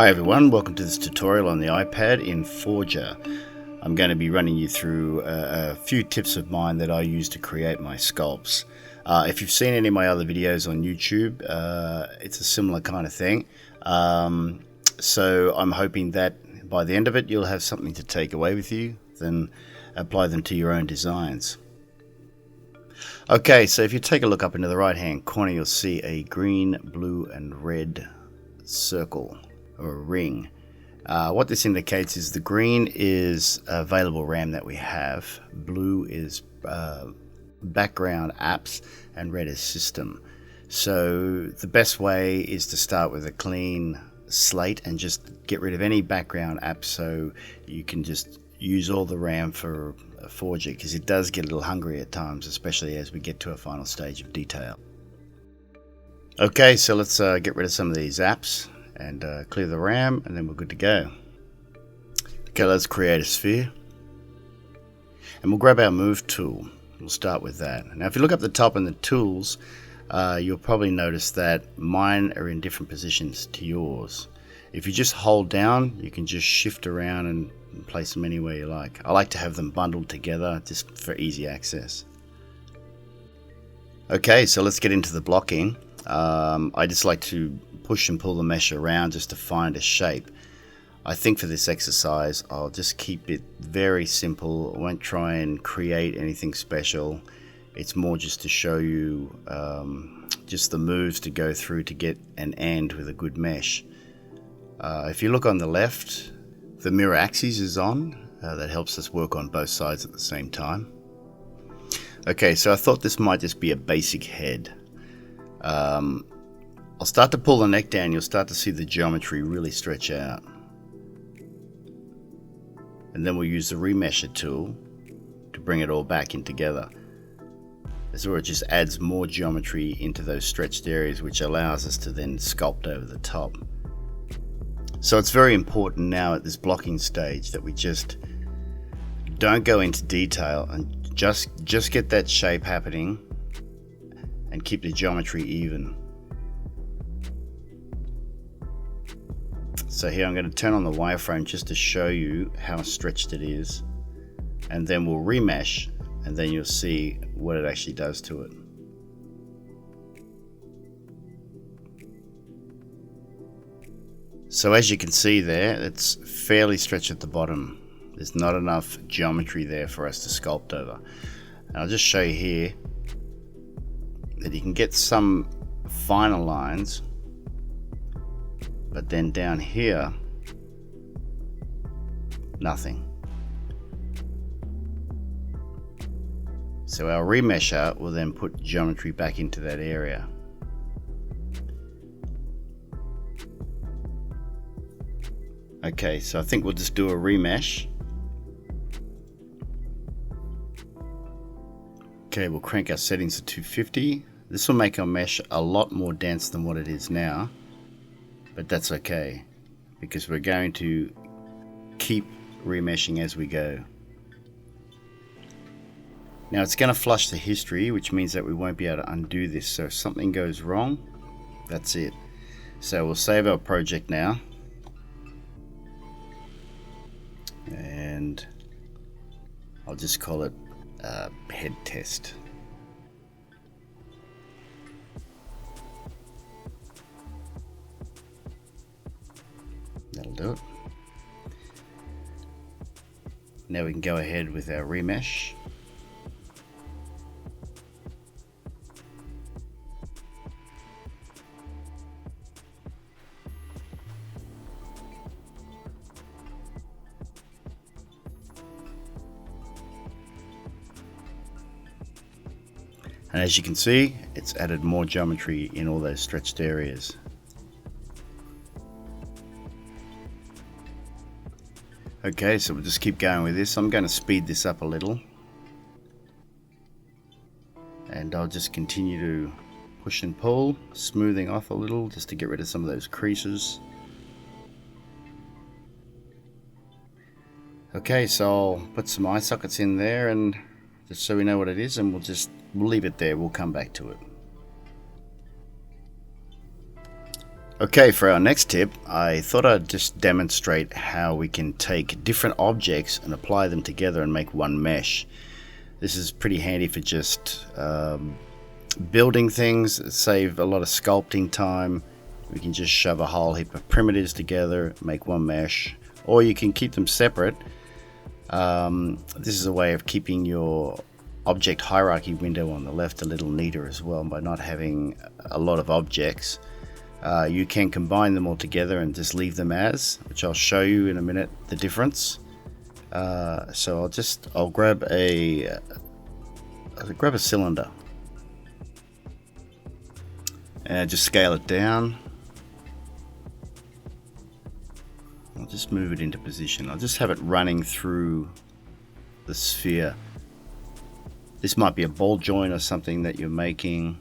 Hi everyone, welcome to this tutorial on the iPad in Forger. I'm going to be running you through a few tips of mine that I use to create my sculpts. If you've seen any of my other videos on YouTube, it's a similar kind of thing. So I'm hoping that by the end of it you'll have something to take away with you, then apply them to your own designs. Okay, so if you take a look up into the right hand corner, you'll see a green, blue and red circle or a ring. What this indicates is the green is available RAM that we have, blue is background apps, and red is system. So the best way is to start with a clean slate and just get rid of any background apps so you can just use all the RAM for Forger, because it does get a little hungry at times, especially as we get to a final stage of detail. Okay, so let's get rid of some of these apps and clear the RAM, and then we're good to go. Okay, let's create a sphere, and we'll grab our move tool. We'll start with that. Now if you look up the top in the tools, you'll probably notice that mine are in different positions to yours. If you just hold down, you can just shift around and place them anywhere you like. I like to have them bundled together just for easy access. Okay, so let's get into the blocking. I just like to push and pull the mesh around just to find a shape. I think for this exercise I'll just keep it very simple. I won't try and create anything special. It's more just to show you just the moves to go through to get an end with a good mesh. If you look on the left, the mirror axis is on. That helps us work on both sides at the same time. Okay, so I thought this might just be a basic head. I'll start to pull the neck down. You'll start to see the geometry really stretch out. And then we'll use the remesher tool to bring it all back in together. This is where it just adds more geometry into those stretched areas, which allows us to then sculpt over the top. So it's very important now at this blocking stage that we just don't go into detail and just get that shape happening and keep the geometry even. So here I'm going to turn on the wireframe just to show you how stretched it is, and then we'll remesh, and then you'll see what it actually does to it. So as you can see there, it's fairly stretched at the bottom. There's not enough geometry there for us to sculpt over. And I'll just show you here that you can get some finer lines, but then down here, nothing. So our remesher will then put geometry back into that area. Okay, so I think we'll just do a remesh. Okay, we'll crank our settings to 250. This will make our mesh a lot more dense than what it is now, but that's okay because we're going to keep remeshing as we go. Now it's going to flush the history, which means that we won't be able to undo this. So if something goes wrong, that's it. So we'll save our project now. And I'll just call it head test. That'll do it. Now we can go ahead with our remesh. And as you can see, it's added more geometry in all those stretched areas. Okay, so we'll just keep going with this. I'm going to speed this up a little. And I'll just continue to push and pull, smoothing off a little just to get rid of some of those creases. Okay, so I'll put some eye sockets in there and just so we know what it is, and we'll leave it there. We'll come back to it. Okay, for our next tip, I thought I'd just demonstrate how we can take different objects and apply them together and make one mesh. This is pretty handy for just building things, save a lot of sculpting time. We can just shove a whole heap of primitives together, make one mesh, or you can keep them separate. This is a way of keeping your object hierarchy window on the left a little neater as well by not having a lot of objects. You can combine them all together and just leave them as, which I'll show you in a minute the difference. So I'll grab a cylinder and just scale it down. I'll just move it into position. I'll just have it running through the sphere. This might be a ball joint or something that you're making.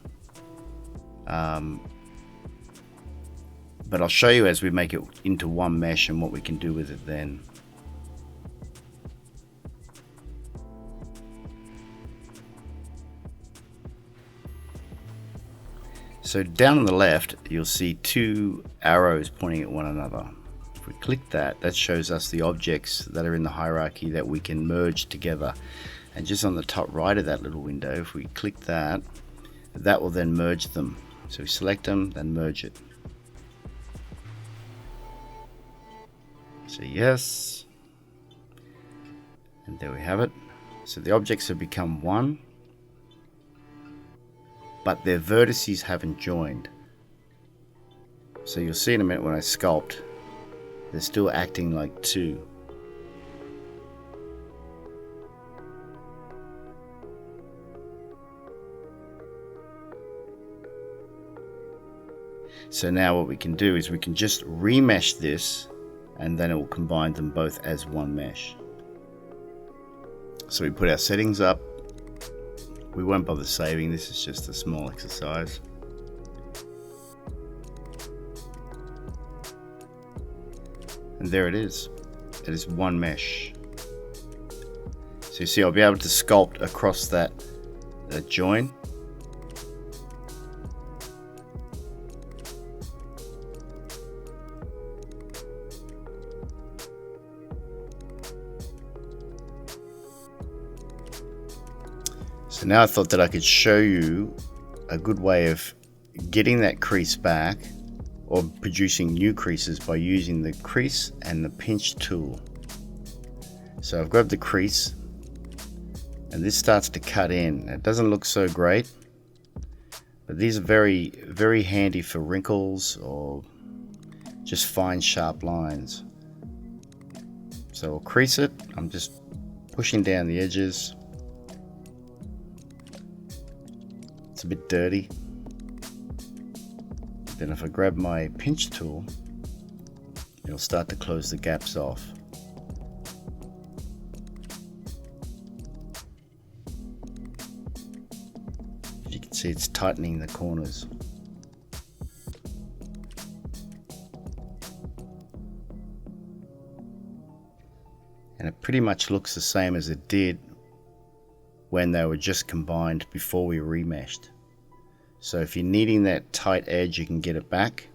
But I'll show you as we make it into one mesh and what we can do with it then. So down on the left, you'll see two arrows pointing at one another. If we click that, that shows us the objects that are in the hierarchy that we can merge together. And just on the top right of that little window, if we click that, that will then merge them. So we select them, then merge it. So yes, and there we have it. So the objects have become one, but their vertices haven't joined. So you'll see in a minute when I sculpt, they're still acting like two. So now what we can do is we can just remesh this, and then it will combine them both as one mesh. So we put our settings up. We won't bother saving, this is just a small exercise. And there it is. It is one mesh. So you see I'll be able to sculpt across that join. So now I thought that I could show you a good way of getting that crease back or producing new creases by using the crease and the pinch tool. So I've grabbed the crease and this starts to cut in. It doesn't look so great, but these are very, very handy for wrinkles or just fine sharp lines. So I'll crease it. I'm just pushing down the edges. It's a bit dirty. Then if I grab my pinch tool, it'll start to close the gaps off. As you can see, it's tightening the corners. And it pretty much looks the same as it did when they were just combined before we remeshed. So if you're needing that tight edge, you can get it back.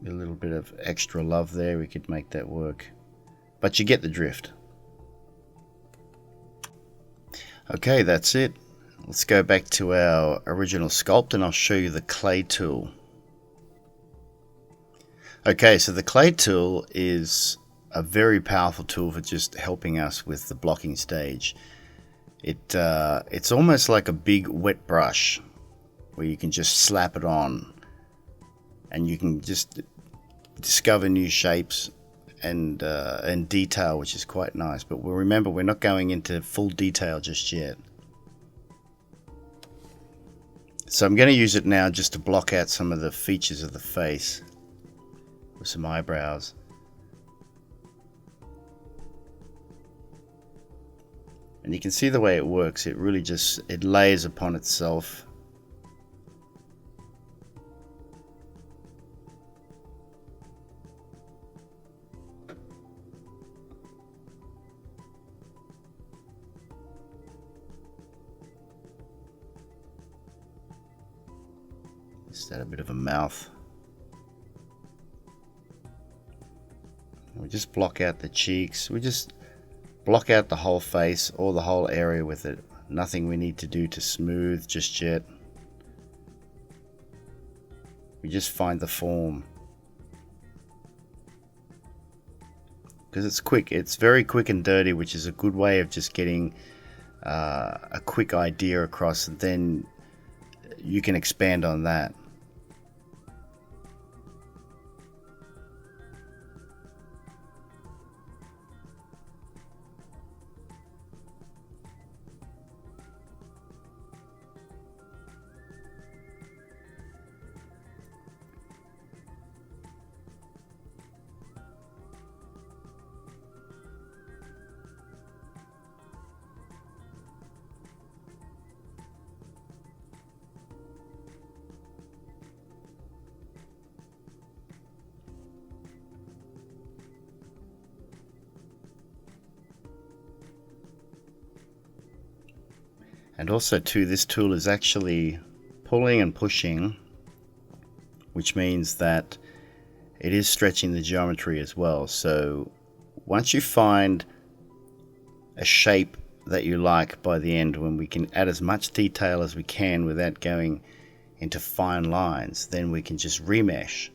A little bit of extra love there, we could make that work. But you get the drift. Okay, that's it. Let's go back to our original sculpt and I'll show you the clay tool. Okay, so the clay tool is a very powerful tool for just helping us with the blocking stage. It's almost like a big wet brush where you can just slap it on and you can just discover new shapes and detail, which is quite nice. But we'll remember, we're not going into full detail just yet. So I'm going to use it now just to block out some of the features of the face with some eyebrows. And you can see the way it works. It really just, it layers upon itself. Just add a bit of a mouth. We just block out the cheeks. We just block out the whole face or the whole area with it. Nothing we need to do to smooth just yet. We just find the form. Because it's quick. It's very quick and dirty, which is a good way of just getting a quick idea across, and then you can expand on that. And also too, this tool is actually pulling and pushing, which means that it is stretching the geometry as well. So once you find a shape that you like by the end, when we can add as much detail as we can without going into fine lines, then we can just remesh,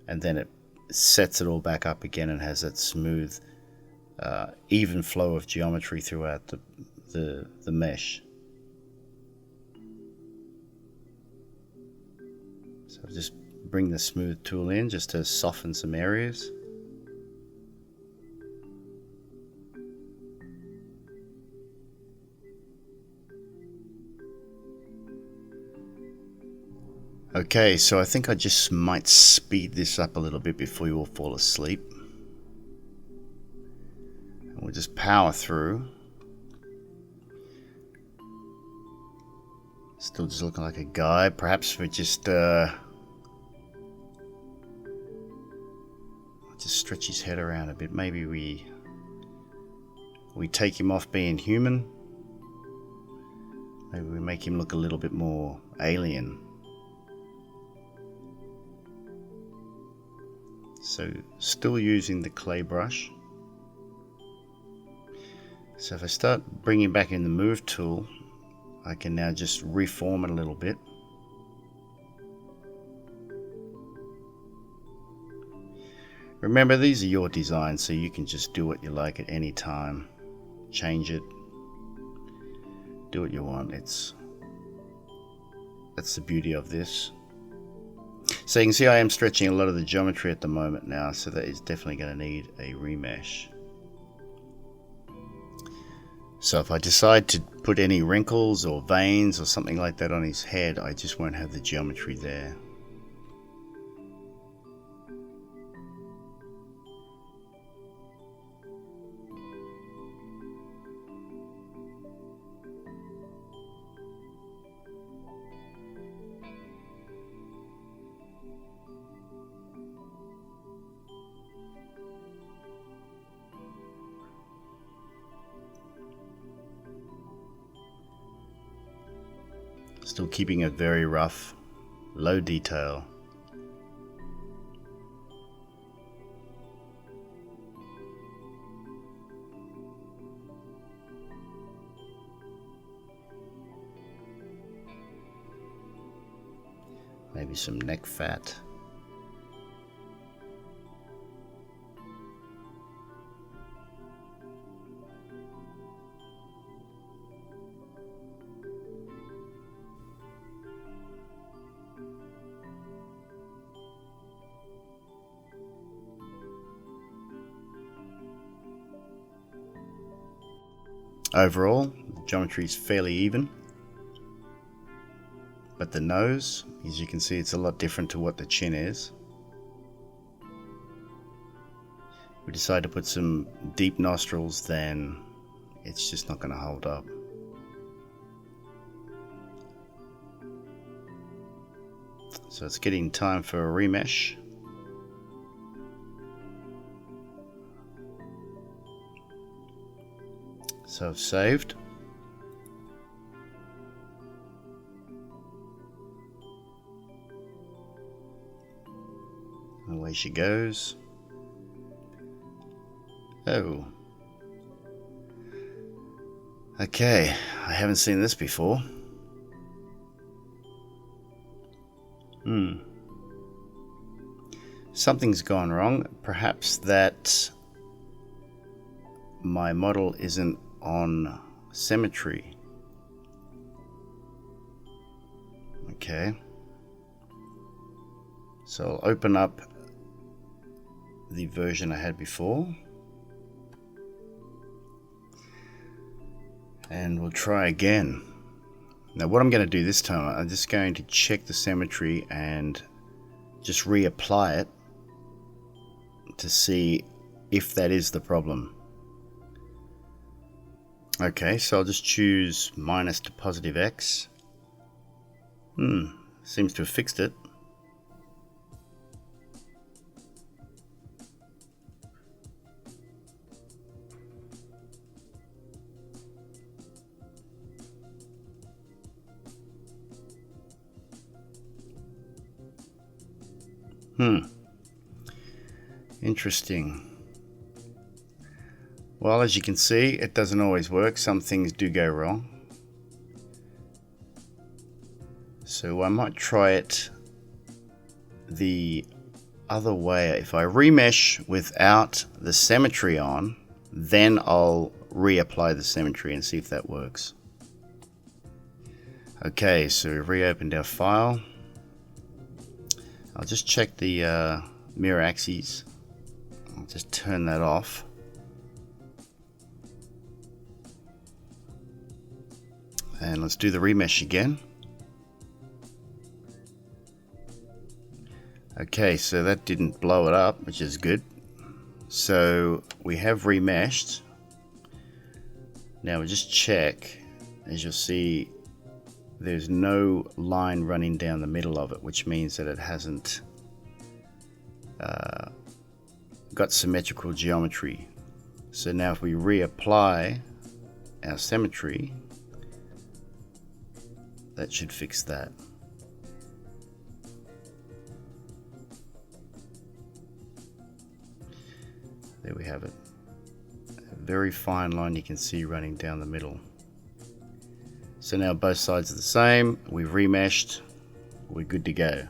and then it sets it all back up again and has that smooth, even flow of geometry throughout the mesh. So just bring the smooth tool in just to soften some areas. Okay, so I think I just might speed this up a little bit before you all fall asleep. And we'll just power through. Still just looking like a guy. Perhaps we just stretch his head around a bit. Maybe we take him off being human. Maybe we make him look a little bit more alien. So still using the clay brush. So if I start bringing back in the move tool, I can now just reform it a little bit. Remember, these are your designs, so you can just do what you like at any time. Change it. Do what you want. That's the beauty of this. So you can see I am stretching a lot of the geometry at the moment now, so that is definitely going to need a remesh. So if I decide to put any wrinkles or veins or something like that on his head, I just won't have the geometry there. Still keeping it very rough, low detail. Maybe some neck fat. Overall, the geometry is fairly even, but the nose, as you can see, it's a lot different to what the chin is. We decide to put some deep nostrils, then it's just not going to hold up. So it's getting time for a remesh. So I've saved. away she goes. Oh. Okay, I haven't seen this before. Something's gone wrong. Perhaps that my model isn't on symmetry. Okay. So I'll open up the version I had before. And we'll try again. Now what I'm going to do this time, I'm just going to check the symmetry and just reapply it to see if that is the problem. Okay, so I'll just choose minus to positive X. Seems to have fixed it. Interesting. Well, as you can see, it doesn't always work. Some things do go wrong. So I might try it the other way. If I remesh without the symmetry on, then I'll reapply the symmetry and see if that works. Okay, so we've reopened our file. I'll just check the mirror axes. I'll just turn that off. And let's do the remesh again. Okay, so that didn't blow it up, which is good. So we have remeshed. Now we'll just check. As you'll see, there's no line running down the middle of it, which means that it hasn't got symmetrical geometry. So now if we reapply our symmetry, that should fix that. There we have it. A very fine line you can see running down the middle. So now both sides are the same. We've remeshed. We're good to go.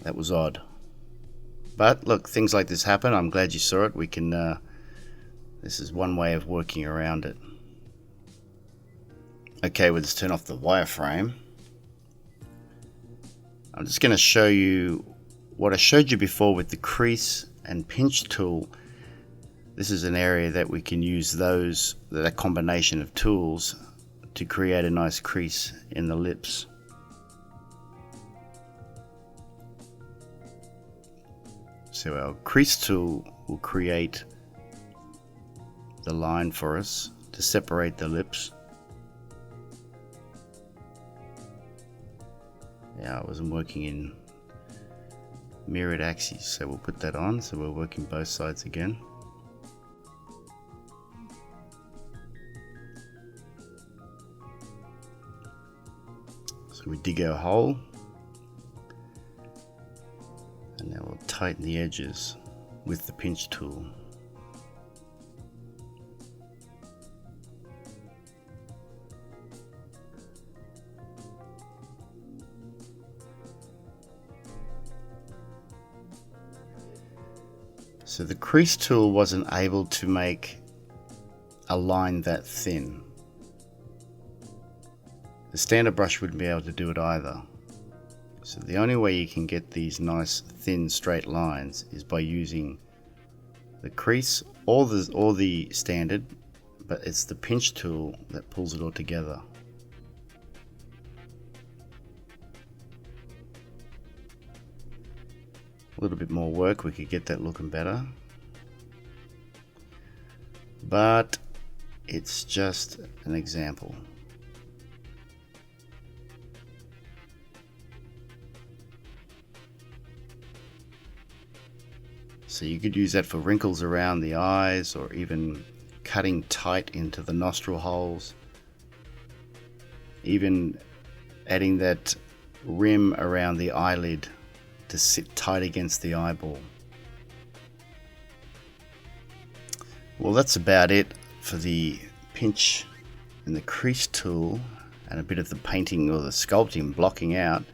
That was odd. But look, things like this happen. I'm glad you saw it. We can, this is one way of working around it. Okay, we'll just turn off the wireframe. I'm just going to show you what I showed you before with the crease and pinch tool. This is an area that we can use that combination of tools to create a nice crease in the lips. So our crease tool will create the line for us to separate the lips. Yeah, I wasn't working in mirrored axes, so we'll put that on. So we're working both sides again. So we dig our hole, and now we'll tighten the edges with the pinch tool. So the crease tool wasn't able to make a line that thin. The standard brush wouldn't be able to do it either. So the only way you can get these nice thin straight lines is by using the crease or the standard, but it's the pinch tool that pulls it all together. A little bit more work, we could get that looking better, but it's just an example. So you could use that for wrinkles around the eyes, or even cutting tight into the nostril holes, even adding that rim around the eyelid to sit tight against the eyeball. Well, that's about it for the pinch and the crease tool and a bit of the painting or the sculpting blocking out.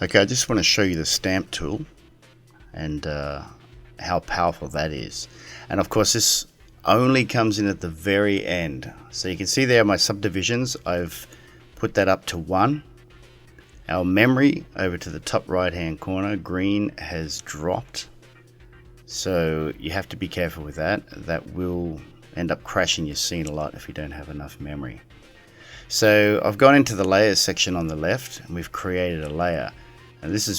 Okay, I just want to show you the stamp tool and how powerful that is. And of course this only comes in at the very end. So you can see there my subdivisions, I've put that up to 1. Our memory over to the top right hand corner, green, has dropped. So you have to be careful with that. That will end up crashing your scene a lot if you don't have enough memory. So I've gone into the layers section on the left and we've created a layer. And this is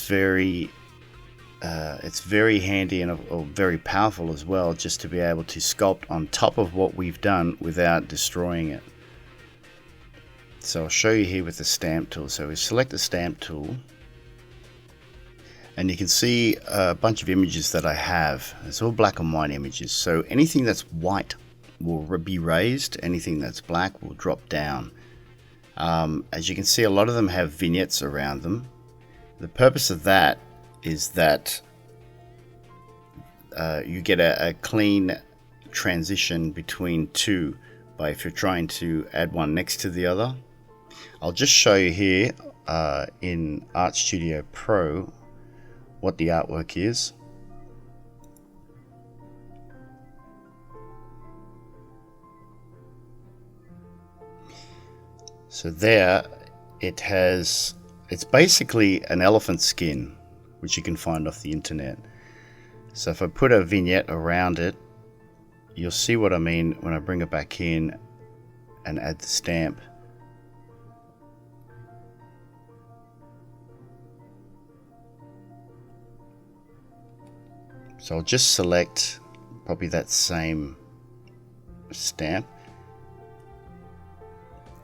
it's very handy and very powerful as well, just to be able to sculpt on top of what we've done without destroying it. So I'll show you here with the stamp tool. So we select the stamp tool and you can see a bunch of images that I have. It's all black and white images. So anything that's white will be raised, anything that's black will drop down. As you can see, a lot of them have vignettes around them. The purpose of that is that you get a clean transition between two by if you're trying to add one next to the other. I'll just show you here in Art Studio Pro what the artwork is. So there it's basically an elephant skin, which you can find off the internet. So if I put a vignette around it, you'll see what I mean when I bring it back in and add the stamp. So I'll just select probably that same stamp.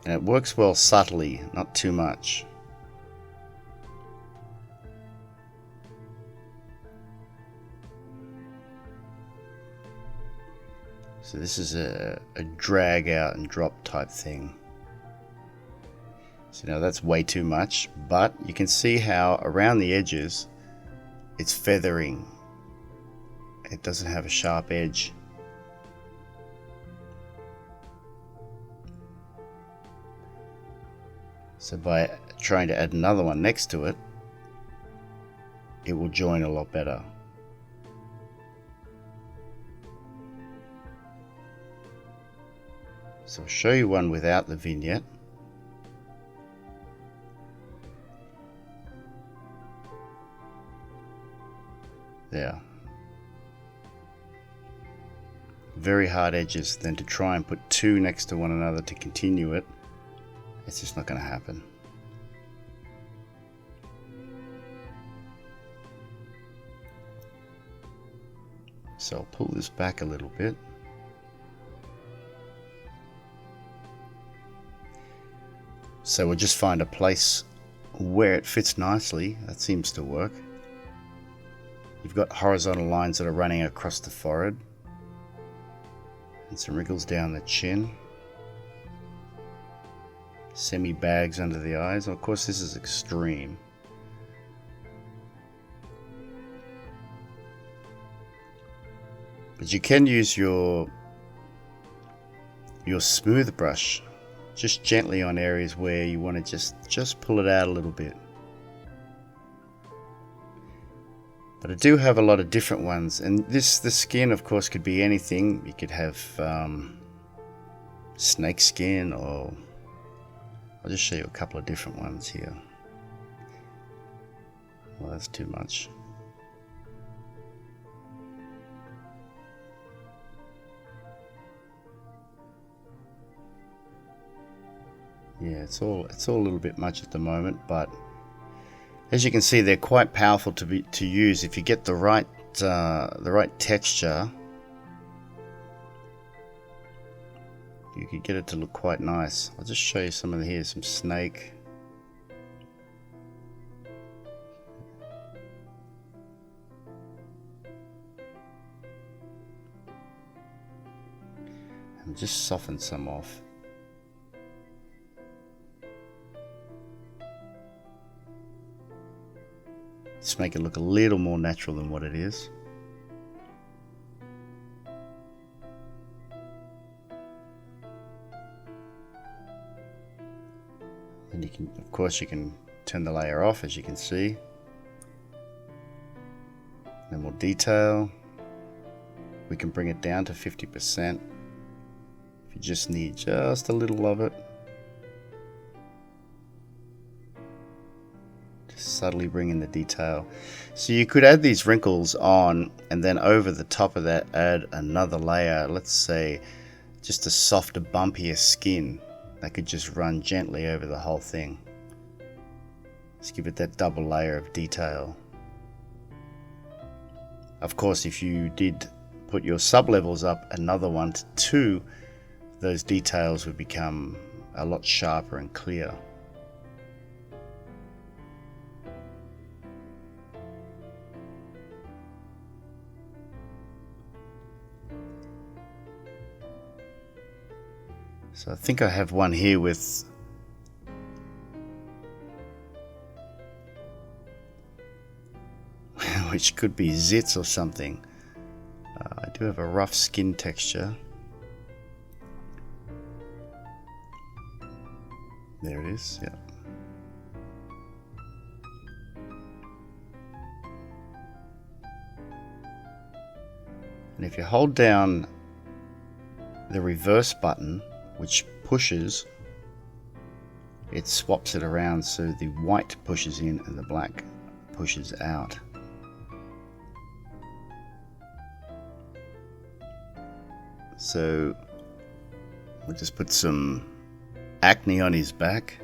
And it works well subtly, not too much. So this is a drag out and drop type thing. So now that's way too much, but you can see how around the edges it's feathering. It doesn't have a sharp edge. So by trying to add another one next to it, it will join a lot better. So I'll show you one without the vignette. There. Very hard edges. Then to try and put two next to one another to continue it, it's just not going to happen. So I'll pull this back a little bit. So we'll just find a place where it fits nicely. That seems to work. You've got horizontal lines that are running across the forehead and some wrinkles down the chin. Semi bags under the eyes. Of course this is extreme. But you can use your smooth brush just gently on areas where you want to just pull it out a little bit. But I do have a lot of different ones, and the skin of course could be anything. You could have snake skin, or I'll just show you a couple of different ones here. Well, that's too much. Yeah, it's all a little bit much at the moment, but as you can see, they're quite powerful to use if you get the right texture. You could get it to look quite nice. I'll just show you some of here, some snake. And just soften some off. Just make it look a little more natural than what it is. And you can, of course, you can turn the layer off, as you can see. Then more detail. We can bring it down to 50% if you just need just a little of it. Just subtly bring in the detail. So you could add these wrinkles on, and then over the top of that add another layer. Let's say just a softer, bumpier skin that could just run gently over the whole thing. Just give it that double layer of detail. Of course, if you did put your sub-levels up another 1 to 2, those details would become a lot sharper and clear. So I think I have one here with which could be zits or something. I do have a rough skin texture. There it is, yeah. And if you hold down the reverse button, which pushes, it swaps it around so the white pushes in and the black pushes out. So we'll just put some acne on his back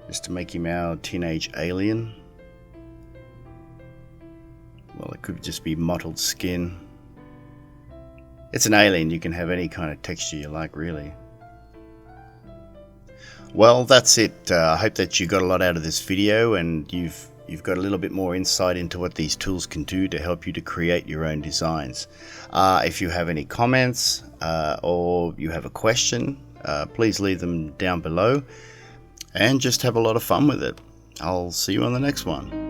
just to make him our teenage alien. Well, it could just be mottled skin. It's an alien, you can have any kind of texture you like, really. Well, that's it. I hope that you got a lot out of this video, and you've got a little bit more insight into what these tools can do to help you to create your own designs. If you have any comments or you have a question, please leave them down below, and just have a lot of fun with it. I'll see you on the next one.